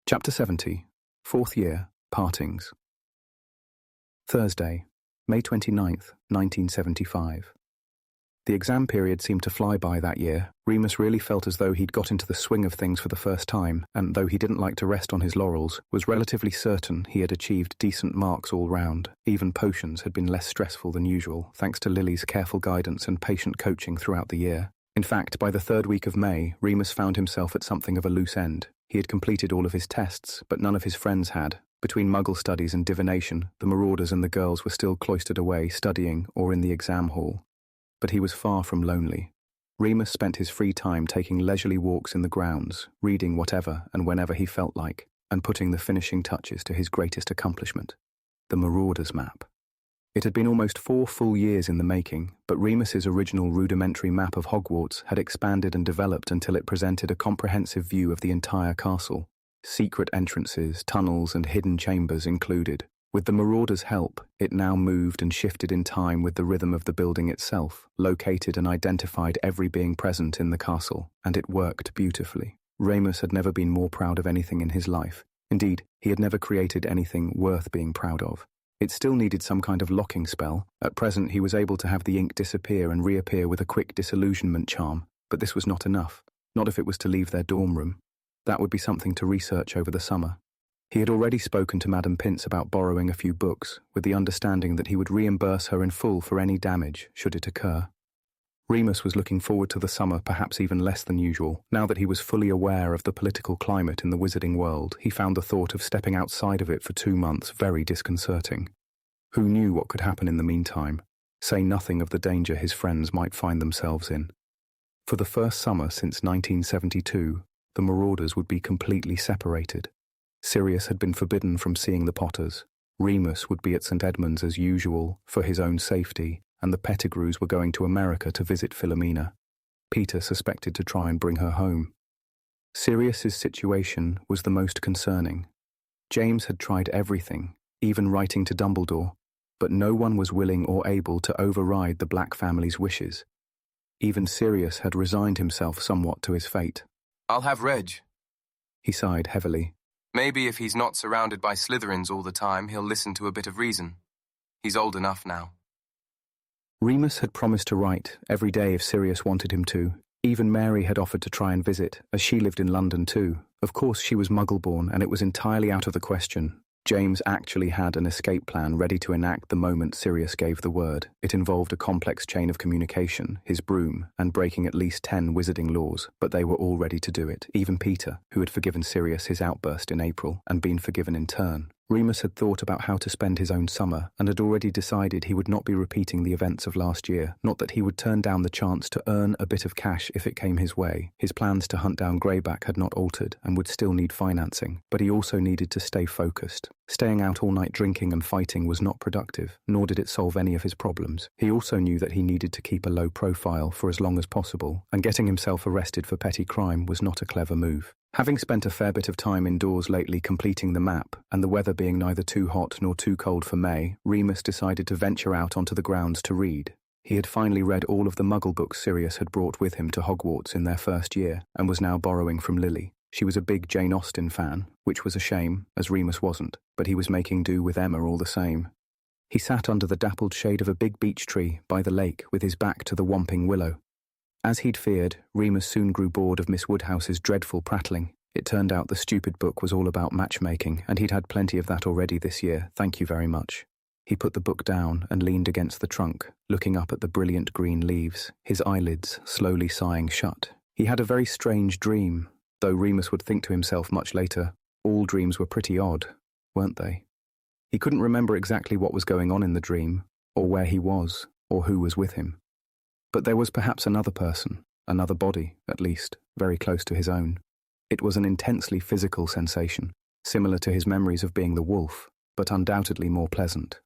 Chapter 70, 4th Year, Partings. Thursday, May 29th, 1975. The exam period seemed to fly by that year. Remus really felt as though he'd got into the swing of things for the first time, and though he didn't like to rest on his laurels, was relatively certain he had achieved decent marks all round. Even potions had been less stressful than usual, thanks to Lily's careful guidance and patient coaching throughout the year. In fact, by the third week of May, Remus found himself at something of a loose end. He had completed all of his tests, but none of his friends had. Between Muggle studies and divination, the Marauders and the girls were still cloistered away, studying or in the exam hall. But he was far from lonely. Remus spent his free time taking leisurely walks in the grounds, reading whatever and whenever he felt like, and putting the finishing touches to his greatest accomplishment, the Marauders map. It had been almost 4 full years in the making, but Remus's original rudimentary map of Hogwarts had expanded and developed until it presented a comprehensive view of the entire castle, secret entrances, tunnels, and hidden chambers included. With the Marauders' help, it now moved and shifted in time with the rhythm of the building itself, located and identified every being present in the castle, and it worked beautifully. Remus had never been more proud of anything in his life. Indeed, he had never created anything worth being proud of. It still needed some kind of locking spell. At present, he was able to have the ink disappear and reappear with a quick disillusionment charm, but this was not enough. Not if it was to leave their dorm room. That would be something to research over the summer. He had already spoken to Madame Pince about borrowing a few books, with the understanding that he would reimburse her in full for any damage, should it occur. Remus was looking forward to the summer perhaps even less than usual. Now that he was fully aware of the political climate in the wizarding world, he found the thought of stepping outside of it for 2 months very disconcerting. Who knew what could happen in the meantime, say nothing of the danger his friends might find themselves in. For the first summer since 1972, the Marauders would be completely separated. Sirius had been forbidden from seeing the Potters. Remus would be at St Edmund's as usual, for his own safety, and the Pettigrews were going to America to visit Philomena. Peter suspected to try and bring her home. Sirius's situation was the most concerning. James had tried everything, even writing to Dumbledore, but no one was willing or able to override the Black family's wishes. Even Sirius had resigned himself somewhat to his fate. "I'll have Reg," he sighed heavily. "Maybe if he's not surrounded by Slytherins all the time, he'll listen to a bit of reason. He's old enough now." Remus had promised to write every day if Sirius wanted him to. Even Mary had offered to try and visit, as she lived in London too. Of course she was Muggle-born, and it was entirely out of the question. James actually had an escape plan ready to enact the moment Sirius gave the word. It involved a complex chain of communication, his broom, and breaking at least 10 wizarding laws, but they were all ready to do it, even Peter, who had forgiven Sirius his outburst in April, and been forgiven in turn. Remus had thought about how to spend his own summer, and had already decided he would not be repeating the events of last year, not that he would turn down the chance to earn a bit of cash if it came his way. His plans to hunt down Greyback had not altered, and would still need financing, but he also needed to stay focused. Staying out all night drinking and fighting was not productive, nor did it solve any of his problems. He also knew that he needed to keep a low profile for as long as possible, and getting himself arrested for petty crime was not a clever move. Having spent a fair bit of time indoors lately completing the map, and the weather being neither too hot nor too cold for May, Remus decided to venture out onto the grounds to read. He had finally read all of the Muggle books Sirius had brought with him to Hogwarts in their first year, and was now borrowing from Lily. She was a big Jane Austen fan, which was a shame, as Remus wasn't, but he was making do with Emma all the same. He sat under the dappled shade of a big beech tree by the lake with his back to the Whomping Willow. As he'd feared, Remus soon grew bored of Miss Woodhouse's dreadful prattling. It turned out the stupid book was all about matchmaking, and he'd had plenty of that already this year, thank you very much. He put the book down and leaned against the trunk, looking up at the brilliant green leaves, his eyelids slowly sighing shut. He had a very strange dream, though Remus would think to himself much later, all dreams were pretty odd, weren't they? He couldn't remember exactly what was going on in the dream, or where he was, or who was with him. But there was perhaps another person, another body, at least, very close to his own. It was an intensely physical sensation, similar to his memories of being the wolf, but undoubtedly more pleasant.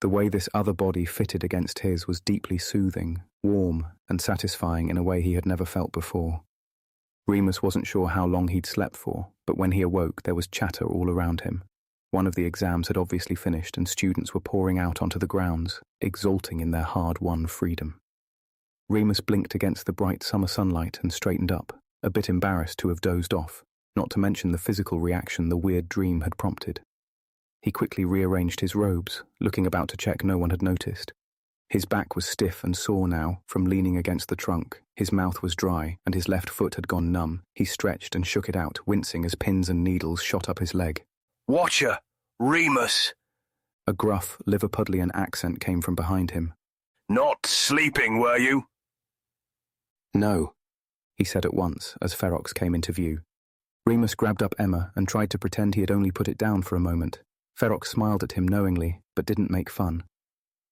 The way this other body fitted against his was deeply soothing, warm, and satisfying in a way he had never felt before. Remus wasn't sure how long he'd slept for, but when he awoke there was chatter all around him. One of the exams had obviously finished, and students were pouring out onto the grounds, exulting in their hard-won freedom. Remus blinked against the bright summer sunlight and straightened up, a bit embarrassed to have dozed off. not to mention the physical reaction the weird dream had prompted. He quickly rearranged his robes, looking about to check no one had noticed. His back was stiff and sore now, from leaning against the trunk. His mouth was dry, and his left foot had gone numb. He stretched and shook it out, wincing as pins and needles shot up his leg. "Watcher! Remus!" A gruff, Liverpudlian accent came from behind him. "Not sleeping, were you?" "No," he said at once, as Ferox came into view. Remus grabbed up Emma and tried to pretend he had only put it down for a moment. Ferox smiled at him knowingly, but didn't make fun.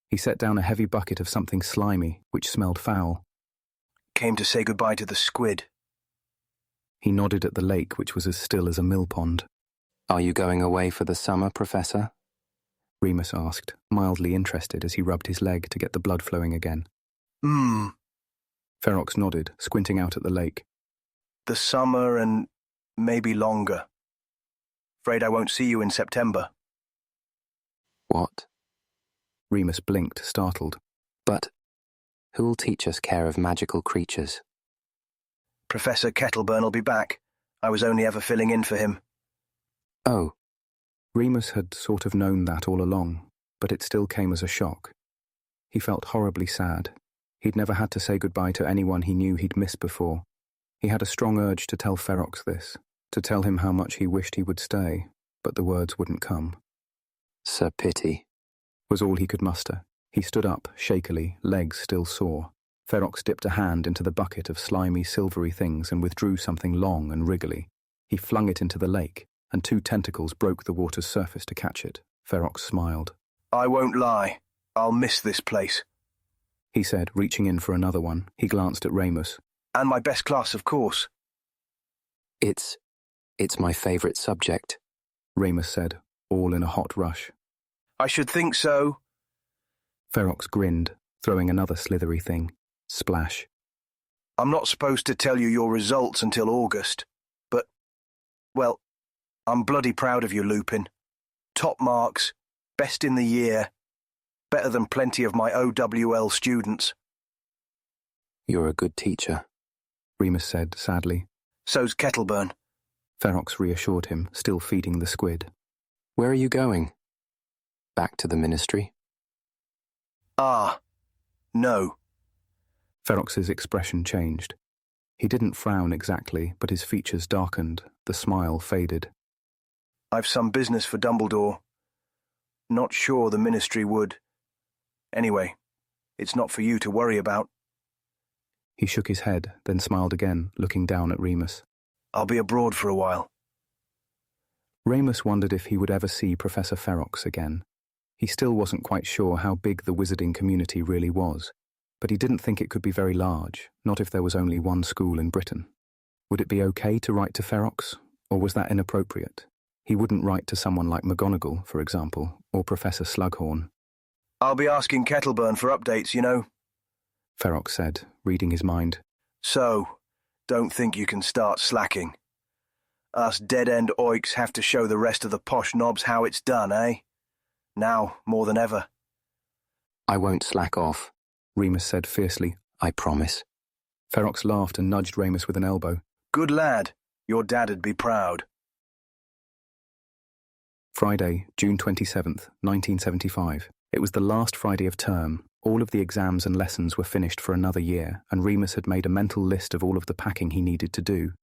He set down a heavy bucket of something slimy, which smelled foul. "Came to say goodbye to the squid." He nodded at the lake, which was as still as a mill pond. Are you going away for the summer, Professor? Remus asked, mildly interested as he rubbed his leg to get the blood flowing again. Ferox nodded, squinting out at the lake. "The summer and maybe longer. Afraid I won't see you in September." What? Remus blinked, startled. But who'll teach us care of magical creatures? "Professor Kettleburn'll be back. I was only ever filling in for him." Oh. Remus had sort of known that all along, but it still came as a shock. He felt horribly sad. He'd never had to say goodbye to anyone he knew he'd missed before. He had a strong urge to tell Ferox this, to tell him how much he wished he would stay, but the words wouldn't come. Sir Pity, was all he could muster. He stood up, shakily, legs still sore. Ferox dipped a hand into the bucket of slimy, silvery things and withdrew something long and wriggly. He flung it into the lake, and 2 tentacles broke the water's surface to catch it. Ferox smiled. "I won't lie. I'll miss this place," he said, reaching in for another one. He glanced at Remus. "And my best class, of course." It's my favourite subject," Remus said, all in a hot rush. "I should think so." Ferox grinned, throwing another slithery thing. Splash. "I'm not supposed to tell you your results until August, but, well, I'm bloody proud of you, Lupin. Top marks, best in the year, better than plenty of my OWL students." You're a good teacher, Remus said sadly. "So's Kettleburn." Ferox reassured him, still feeding the squid. Where are you going? Back to the ministry? No. Ferox's expression changed. He didn't frown exactly, but his features darkened, the smile faded. "I've some business for Dumbledore. Not sure the ministry would. Anyway, it's not for you to worry about." He shook his head, then smiled again, looking down at Remus. "I'll be abroad for a while." Remus wondered if he would ever see Professor Ferox again. He still wasn't quite sure how big the wizarding community really was, but he didn't think it could be very large, not if there was only one school in Britain. Would it be okay to write to Ferox, or was that inappropriate? He wouldn't write to someone like McGonagall, for example, or Professor Slughorn. "I'll be asking Kettleburn for updates, you know," Ferox said, reading his mind. "So, don't think you can start slacking. Us dead-end oiks have to show the rest of the posh knobs how it's done, eh? Now, more than ever." I won't slack off, Remus said fiercely. I promise. Ferox laughed and nudged Remus with an elbow. "Good lad. Your dad'd be proud." Friday, June 27th, 1975. It was the last Friday of term. All of the exams and lessons were finished for another year, and Remus had made a mental list of all of the packing he needed to do.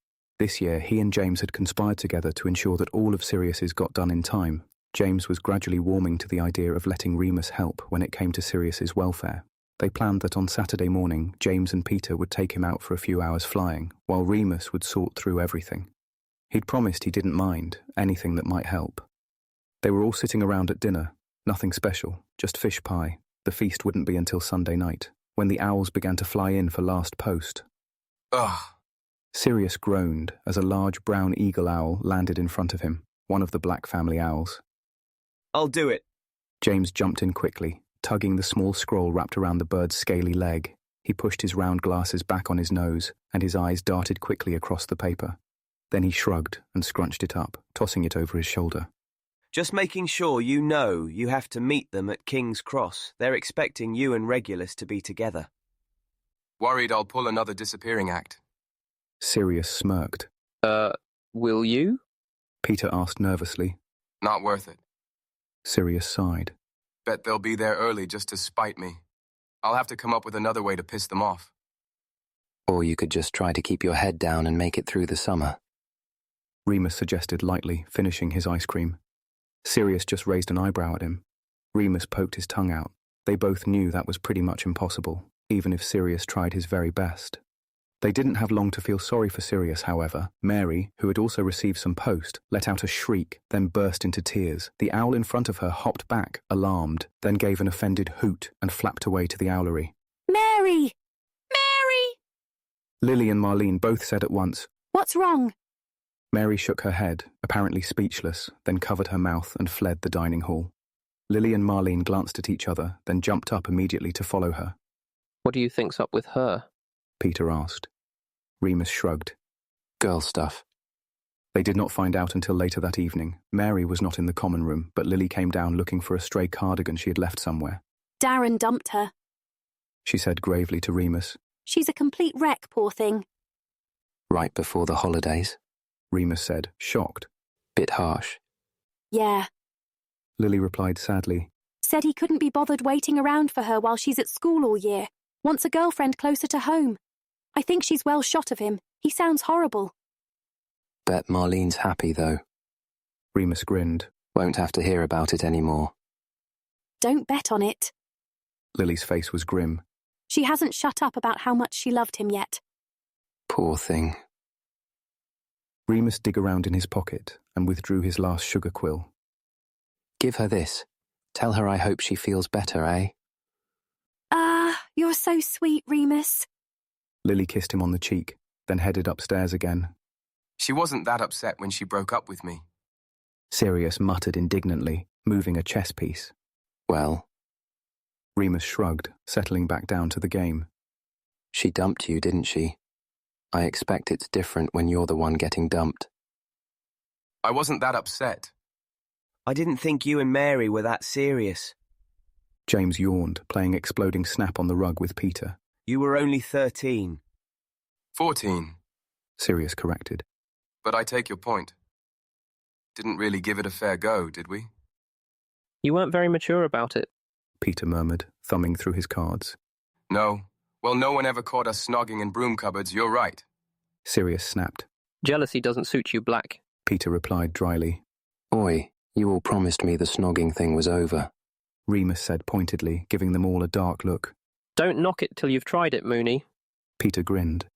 This year, he and James had conspired together to ensure that all of Sirius's got done in time. James was gradually warming to the idea of letting Remus help when it came to Sirius's welfare. They planned that on Saturday morning, James and Peter would take him out for a few hours flying, while Remus would sort through everything. He'd promised he didn't mind, anything that might help. They were all sitting around at dinner, nothing special, just fish pie. The feast wouldn't be until Sunday night, when the owls began to fly in for last post. Ugh. Sirius groaned as a large brown eagle owl landed in front of him, one of the Black family owls. "I'll do it." James jumped in quickly, tugging the small scroll wrapped around the bird's scaly leg. He pushed his round glasses back on his nose, and his eyes darted quickly across the paper. Then he shrugged and scrunched it up, tossing it over his shoulder. "Just making sure you know you have to meet them at King's Cross. They're expecting you and Regulus to be together." Worried I'll pull another disappearing act. Sirius smirked. Will you? Peter asked nervously. Not worth it. Sirius sighed. Bet they'll be there early just to spite me. I'll have to come up with another way to piss them off. Or you could just try to keep your head down and make it through the summer. Remus suggested lightly, finishing his ice cream. Sirius just raised an eyebrow at him. Remus poked his tongue out. They both knew that was pretty much impossible, even if Sirius tried his very best. They didn't have long to feel sorry for Sirius, however. Mary, who had also received some post, let out a shriek, then burst into tears. The owl in front of her hopped back, alarmed, then gave an offended hoot and flapped away to the owlery. Mary! Mary! Lily and Marlene both said at once, What's wrong? Mary shook her head, apparently speechless, then covered her mouth and fled the dining hall. Lily and Marlene glanced at each other, then jumped up immediately to follow her. What do you think's up with her? Peter asked. Remus shrugged. Girl stuff. They did not find out until later that evening. Mary was not in the common room, but Lily came down looking for a stray cardigan she had left somewhere. Darren dumped her. She said gravely to Remus. She's a complete wreck, poor thing. Right before the holidays. Remus said, shocked. Bit harsh. Yeah. Lily replied sadly. Said he couldn't be bothered waiting around for her while she's at school all year. Wants a girlfriend closer to home. I think she's well shot of him. He sounds horrible. Bet Marlene's happy, though. Remus grinned. Won't have to hear about it anymore. Don't bet on it. Lily's face was grim. She hasn't shut up about how much she loved him yet. Poor thing. Remus dug around in his pocket and withdrew his last sugar quill. Give her this. Tell her I hope she feels better, eh? You're so sweet, Remus. Lily kissed him on the cheek, then headed upstairs again. She wasn't that upset when she broke up with me. Sirius muttered indignantly, moving a chess piece. Well? Remus shrugged, settling back down to the game. She dumped you, didn't she? I expect it's different when you're the one getting dumped. I wasn't that upset. I didn't think you and Mary were that serious. James yawned, playing Exploding Snap on the rug with Peter. You were only 13. 14. Sirius corrected. But I take your point. Didn't really give it a fair go, did we? You weren't very mature about it. Peter murmured, thumbing through his cards. No. Well, no one ever caught us snogging in broom cupboards, you're right. Sirius snapped. Jealousy doesn't suit you, Black. Peter replied dryly. Oi, you all promised me the snogging thing was over. Remus said pointedly, giving them all a dark look. Don't knock it till you've tried it, Mooney. Peter grinned.